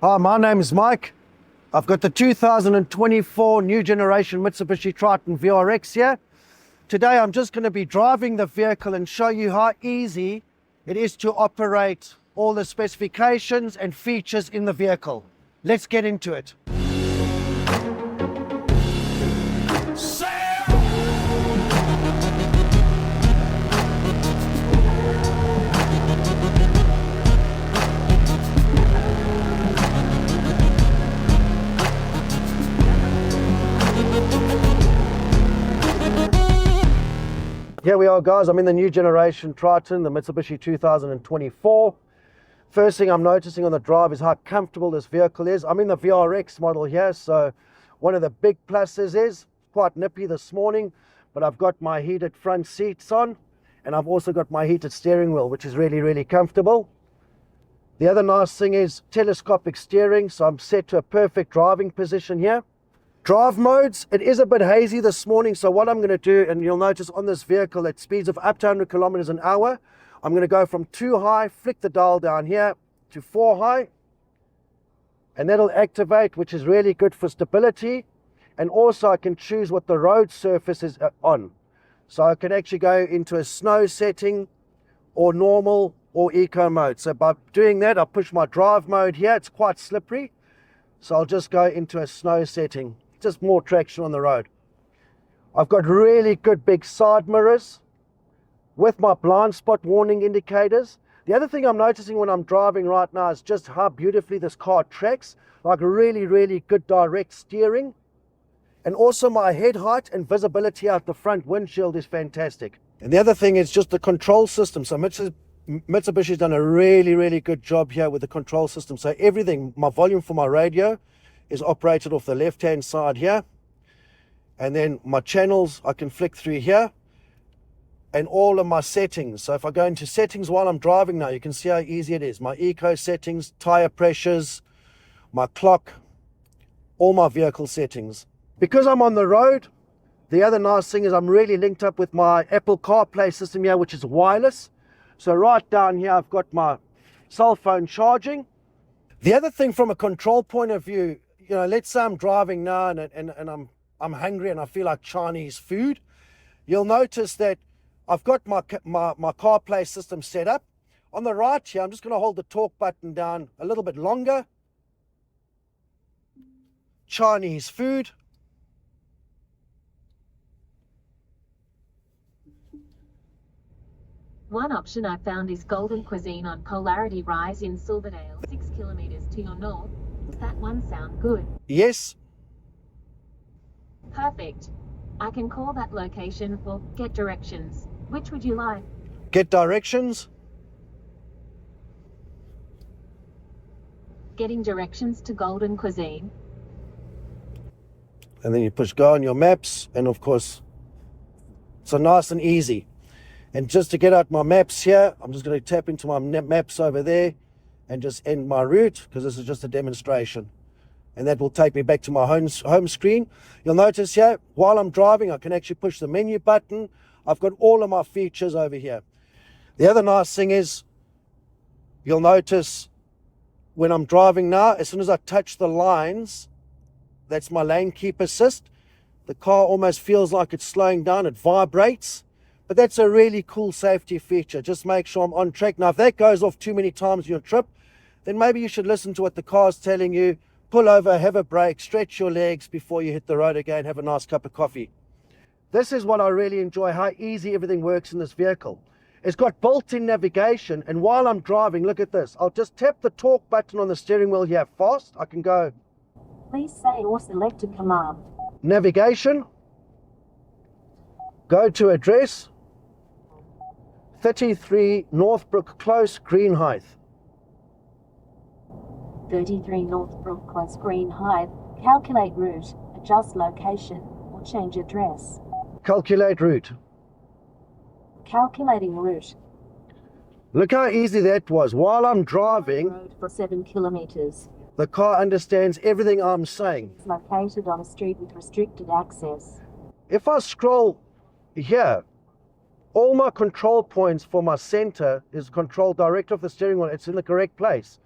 Hi, my name is Mike. I've got the 2024 new generation Mitsubishi Triton VRX here. Today I'm just going to be driving the vehicle and show you how easy it is to operate all the specifications and features in the vehicle. Let's get into it. Here we are, guys. I'm in the new generation Triton, the Mitsubishi 2024. First thing I'm noticing on the drive is how comfortable this vehicle is. I'm in the VRX model here, so one of the big pluses is quite nippy this morning, but I've got my heated front seats on, and I've also got my heated steering wheel, which is really comfortable. The other nice thing is telescopic steering, so I'm set to a perfect driving position here. Drive modes, it is a bit hazy this morning, so what I'm going to do, and you'll notice on this vehicle at speeds of up to 100 kilometers an hour, I'm going to go from 2 high, flick the dial down here to 4 high, and that'll activate, which is really good for stability. And also I can choose what the road surface is on. So I can actually go into a snow setting or normal or eco mode. So by doing that, I'll push my drive mode here. It's quite slippery, so I'll just go into a snow setting. Just more traction on the road. I've got really good big side mirrors with my blind spot warning indicators. The other thing I'm noticing when I'm driving right now is just how beautifully this car tracks, like really good direct steering. And also my head height and visibility out the front windshield is fantastic. And the other thing is just the control system. So Mitsubishi's done a really good job here with the control system. So everything, my volume for my radio is operated off the left hand side here, and then my channels I can flick through here, and all of my settings. So if I go into settings while I'm driving now, you can see how easy it is. My eco settings, tire pressures, my clock, all my vehicle settings. Because I'm on the road, the other nice thing is I'm really linked up with my Apple CarPlay system here, which is wireless. So right down here I've got my cell phone charging. The other thing from a control point of view, you know, let's say I'm driving now and I'm hungry and I feel like Chinese food. You'll notice that I've got my CarPlay system set up. On the right here, I'm just going to hold the talk button down a little bit longer. Chinese food. One option I found is Golden Cuisine on Polarity Rise in Silverdale, 6 kilometers to your north. Does that one sound good? Yes. Perfect. I can call that location or get directions. Which would you like? Get directions. Getting directions to Golden Cuisine. And then you push go on your maps, and of course, so nice and easy. And just to get out my maps here, I'm just going to tap into my maps over there and just end my route, because this is just a demonstration. And that will take me back to my home screen. You'll notice here, while I'm driving, I can actually push the menu button. I've got all of my features over here. The other nice thing is, you'll notice when I'm driving now, as soon as I touch the lines, that's my lane keep assist. The car almost feels like it's slowing down, it vibrates. But that's a really cool safety feature. Just make sure I'm on track. Now, if that goes off too many times in your trip, then maybe you should listen to what the car's telling you. Pull over, have a break, stretch your legs before you hit the road again, have a nice cup of coffee. This is what I really enjoy, how easy everything works in this vehicle. It's got built-in navigation, and while I'm driving, look at this. I'll just tap the talk button on the steering wheel here fast. I can go, Please say or select a command. Navigation. Go to address. 33 Northbrook Close, Greenhithe. 33 Northbrook Close, Greenhithe. Calculate route, adjust location, or change address. Calculate route. Calculating route. Look how easy that was. While I'm driving, Road for 7 kilometers. the car understands everything I'm saying. It's located on a street with restricted access. If I scroll here, all my control points for my center is controlled direct off the steering wheel. It's in the correct place.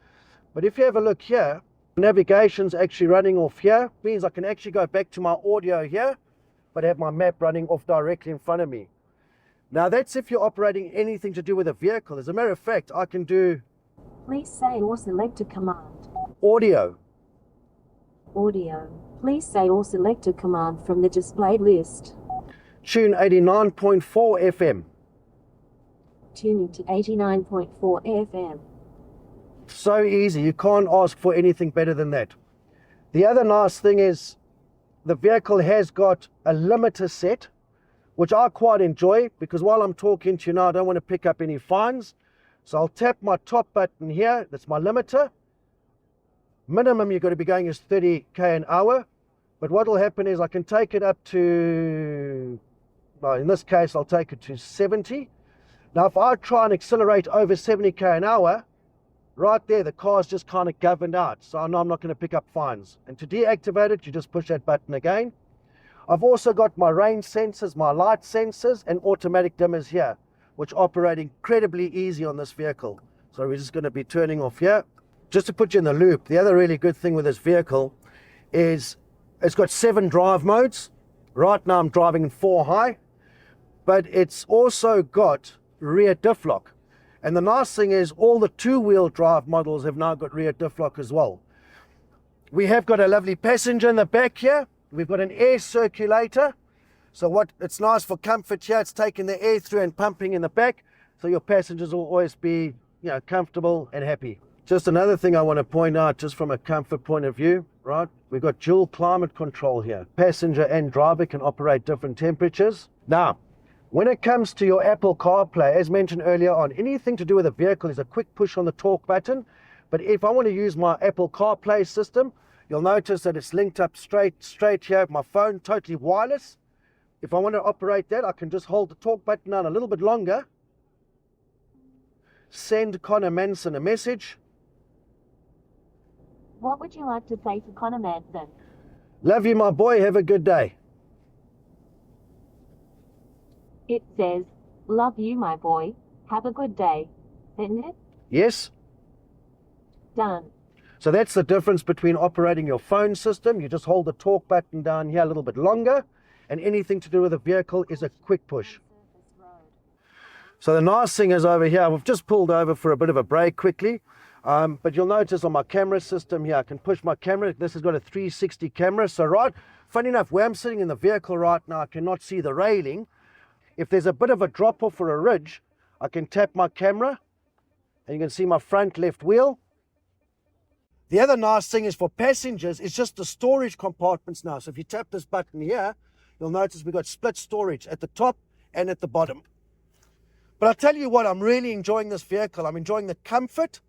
But if you have a look here, Navigation's actually running off here, means I can actually go back to my audio here, but have my map running off directly in front of me. Now that's if you're operating anything to do with a vehicle. As a matter of fact, I can do Please say or select a command. audio. Audio. Please say or select a command from the displayed list. Tune 89.4 FM. Tuning to 89.4 FM. So easy, you can't ask for anything better than that. The other nice thing is the vehicle has got a limiter set, which I quite enjoy, because while I'm talking to you now, I don't want to pick up any fines. So I'll tap my top button here, that's my limiter. Minimum you've got to be going is 30k an hour, but what will happen is I can take it up to, well, in this case I'll take it to 70. Now if I try and accelerate over 70k an hour, right there the car's just kind of governed out, so I know I'm not going to pick up fines. And to deactivate it, you just push that button again. I've also got my range sensors, my light sensors, and automatic dimmers here, which operate incredibly easy on this vehicle. So we're just going to be turning off here. Just to put you in the loop, the other really good thing with this vehicle is it's got 7 drive modes. Right now I'm driving in 4 high, but it's also got rear diff lock. And the nice thing is all the 2-wheel drive models have now got rear diff lock as well. We have got a lovely passenger in the back here. We've got an air circulator. So it's nice for comfort here. It's taking the air through and pumping in the back, so your passengers will always be, comfortable and happy. Just another thing I want to point out, just from a comfort point of view, right? We've got dual climate control here. Passenger and driver can operate different temperatures. Now, when it comes to your Apple CarPlay, as mentioned earlier on, anything to do with a vehicle is a quick push on the talk button. But if I want to use my Apple CarPlay system, you'll notice that it's linked up straight here with my phone, totally wireless. If I want to operate that, I can just hold the talk button down a little bit longer. Send Connor Manson a message. What would you like to say to Connor Manson? Love you, my boy. Have a good day. It says, love you, my boy. Have a good day. Isn't it? Yes. Done. So that's the difference between operating your phone system. You just hold the talk button down here a little bit longer, and anything to do with a vehicle is a quick push. So the nice thing is over here, we've just pulled over for a bit of a break quickly, but you'll notice on my camera system here, I can push my camera. This has got a 360 camera. So funny enough, where I'm sitting in the vehicle right now, I cannot see the railing. If there's a bit of a drop off or a ridge, I can tap my camera and you can see my front left wheel. The other nice thing is for passengers, it's just the storage compartments now. So if you tap this button here, you'll notice we've got split storage at the top and at the bottom. But I'll tell you what, I'm really enjoying this vehicle. I'm enjoying the comfort.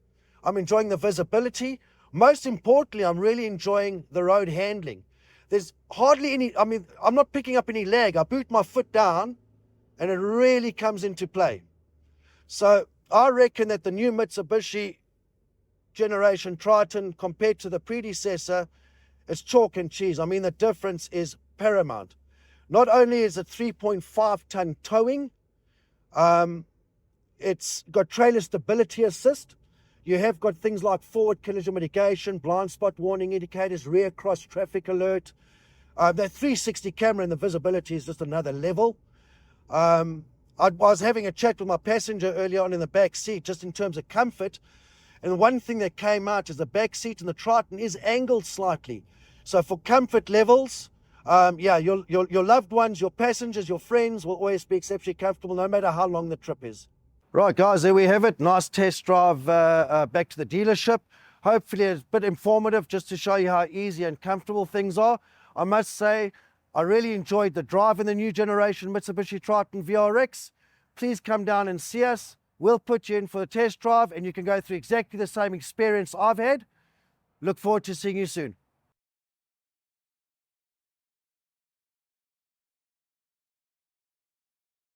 I'm enjoying the visibility. Most importantly, I'm really enjoying the road handling. There's hardly any, I'm not picking up any lag. I boot my foot down and it really comes into play. So I reckon that the new Mitsubishi Generation Triton compared to the predecessor is chalk and cheese. The difference is paramount. Not only is it 3.5 ton towing, it's got trailer stability assist. You have got things like forward collision mitigation, blind spot warning indicators, rear cross traffic alert. That 360 camera and the visibility is just another level. I was having a chat with my passenger earlier on in the back seat, just in terms of comfort. And one thing that came out is the back seat in the Triton is angled slightly. So for comfort levels, your loved ones, your passengers, your friends will always be exceptionally comfortable, no matter how long the trip is. Right, guys, there we have it. Nice test drive back to the dealership. Hopefully it's a bit informative just to show you how easy and comfortable things are. I must say, I really enjoyed the drive in the new generation Mitsubishi Triton VRX. Please come down and see us. We'll put you in for a test drive and you can go through exactly the same experience I've had. Look forward to seeing you soon.